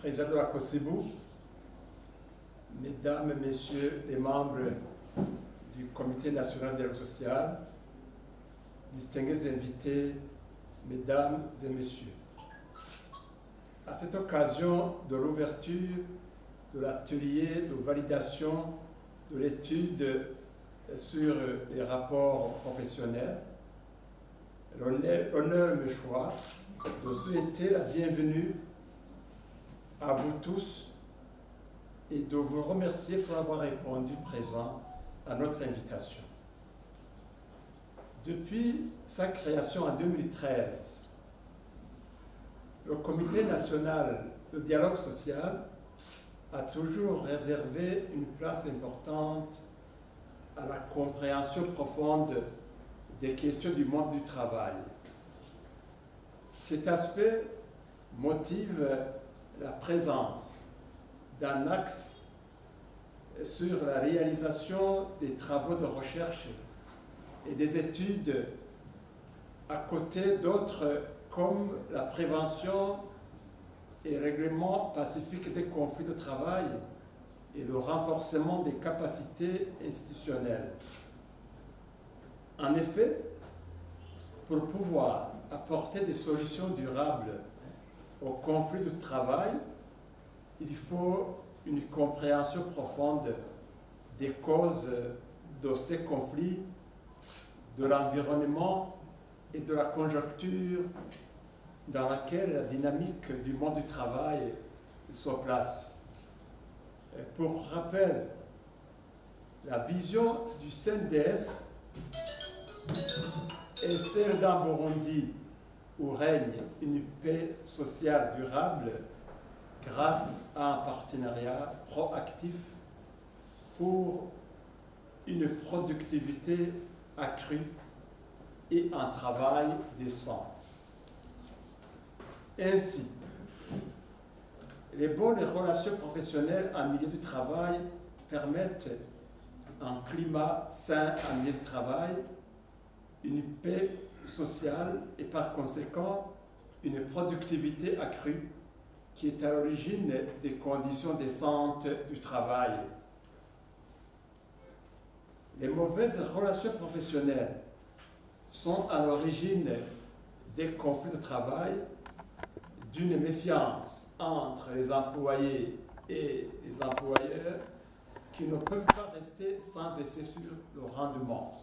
président de la COSEBU, mesdames, messieurs les membres du Comité national dialogue social, distingués invités, mesdames et messieurs. À cette occasion de l'ouverture de l'atelier de validation de l'étude sur les rapports professionnels, l'honneur me choisit de souhaiter la bienvenue à vous tous et de vous remercier pour avoir répondu présent à notre invitation. Depuis sa création en 2013, le Comité national de dialogue social a toujours réservé une place importante à la compréhension profonde des questions du monde du travail. Cet aspect motive la présence d'un axe sur la réalisation des travaux de recherche et des études à côté d'autres comme la prévention et règlement pacifique des conflits de travail et le renforcement des capacités institutionnelles. En effet, pour pouvoir apporter des solutions durables aux conflits de travail, il faut une compréhension profonde des causes de ces conflits, de l'environnement et de la conjoncture dans laquelle la dynamique du monde du travail se place. Pour rappel, la vision du CNDS est celle d'un Burundi où règne une paix sociale durable grâce à un partenariat proactif pour une productivité accrue et un travail décent. Ainsi, les bonnes relations professionnelles en milieu du travail permettent un climat sain en milieu de travail, une paix sociale et par conséquent une productivité accrue qui est à l'origine des conditions décentes du travail. Les mauvaises relations professionnelles sont à l'origine des conflits de travail, d'une méfiance entre les employés et les employeurs qui ne peuvent pas rester sans effet sur le rendement.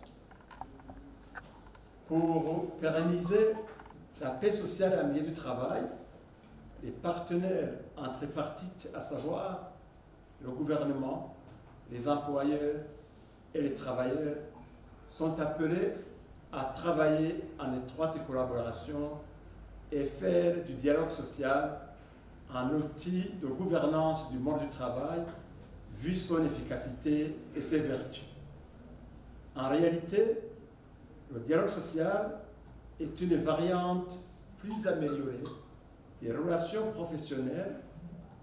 Pour pérenniser la paix sociale en milieu du travail, les partenaires tripartites, à savoir le gouvernement, les employeurs et les travailleurs, sont appelés à travailler en étroite collaboration et faire du dialogue social un outil de gouvernance du monde du travail, vu son efficacité et ses vertus. En réalité, le dialogue social est une variante plus améliorée des relations professionnelles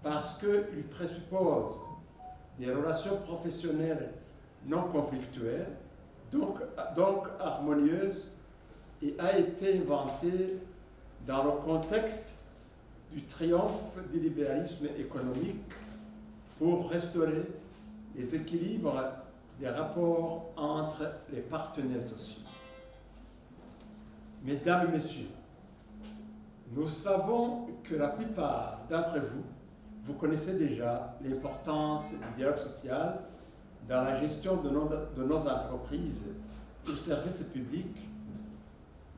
parce qu'il présuppose des relations professionnelles non conflictuelles, donc harmonieuses, et a été inventé dans le contexte du triomphe du libéralisme économique pour restaurer les équilibres des rapports entre les partenaires sociaux. Mesdames et messieurs, nous savons que la plupart d'entre vous, vous connaissez déjà l'importance du dialogue social dans la gestion de nos entreprises ou services publics,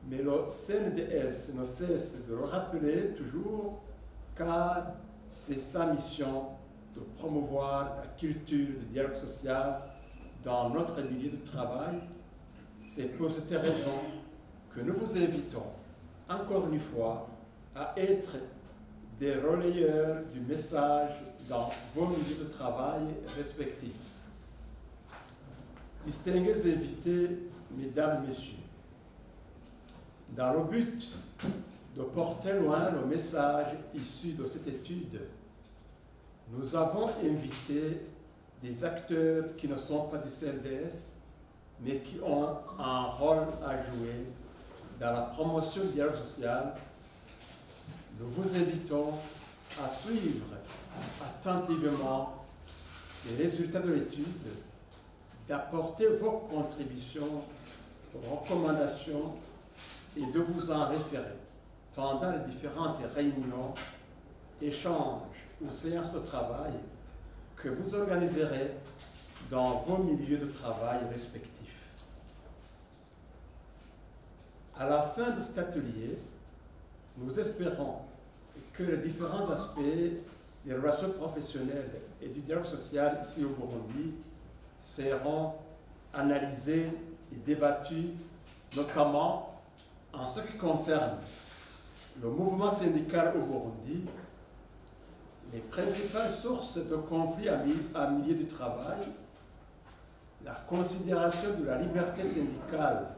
mais le CNDS ne cesse de le rappeler toujours car c'est sa mission de promouvoir la culture du dialogue social dans notre milieu de travail. C'est pour cette raison que nous vous invitons encore une fois à être des relayeurs du message dans vos milieux de travail respectifs. Distingués invités, mesdames et messieurs, dans le but de porter loin le message issu de cette étude, nous avons invité des acteurs qui ne sont pas du CNDS, mais qui ont un rôle à jouer dans la promotion du dialogue social. Nous vous invitons à suivre attentivement les résultats de l'étude, d'apporter vos contributions, vos recommandations et de vous en référer pendant les différentes réunions, échanges ou séances de travail que vous organiserez dans vos milieux de travail respectifs. À la fin de cet atelier, nous espérons que les différents aspects des relations professionnelles et du dialogue social ici au Burundi seront analysés et débattus, notamment en ce qui concerne le mouvement syndical au Burundi, les principales sources de conflits à milieu du travail, la considération de la liberté syndicale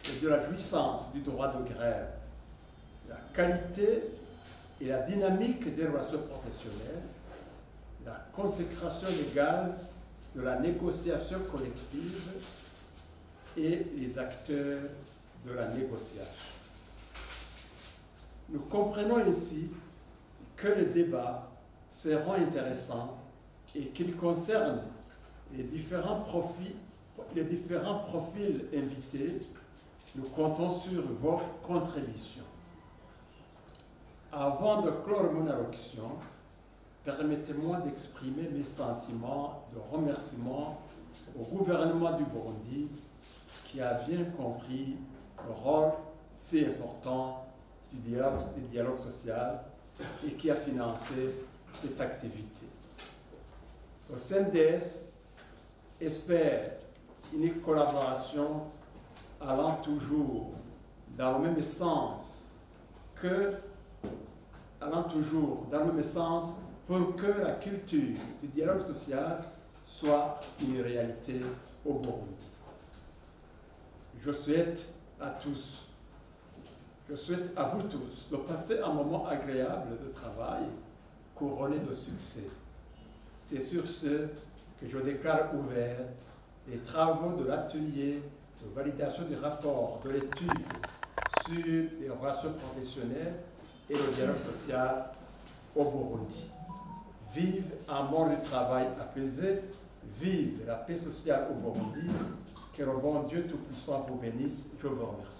et de la jouissance du droit de grève, la qualité et la dynamique des relations professionnelles, la consécration légale de la négociation collective et les acteurs de la négociation. Nous comprenons ainsi que les débats seront intéressants et qu'ils concernent les différents profils invités. Nous comptons sur vos contributions. Avant de clore mon allocution, permettez-moi d'exprimer mes sentiments de remerciement au gouvernement du Burundi qui a bien compris le rôle si important du dialogue social et qui a financé cette activité. Le CNDS espère une collaboration allant toujours dans le même sens pour que la culture du dialogue social soit une réalité au Burundi. Je souhaite à vous tous de passer un moment agréable de travail couronné de succès. C'est sur ce que je déclare ouvert les travaux de l'atelier de validation du rapport de l'étude sur les relations professionnelles et le dialogue social au Burundi. Vive un monde du travail apaisé, vive la paix sociale au Burundi. Que le bon Dieu Tout-Puissant vous bénisse. Je vous remercie.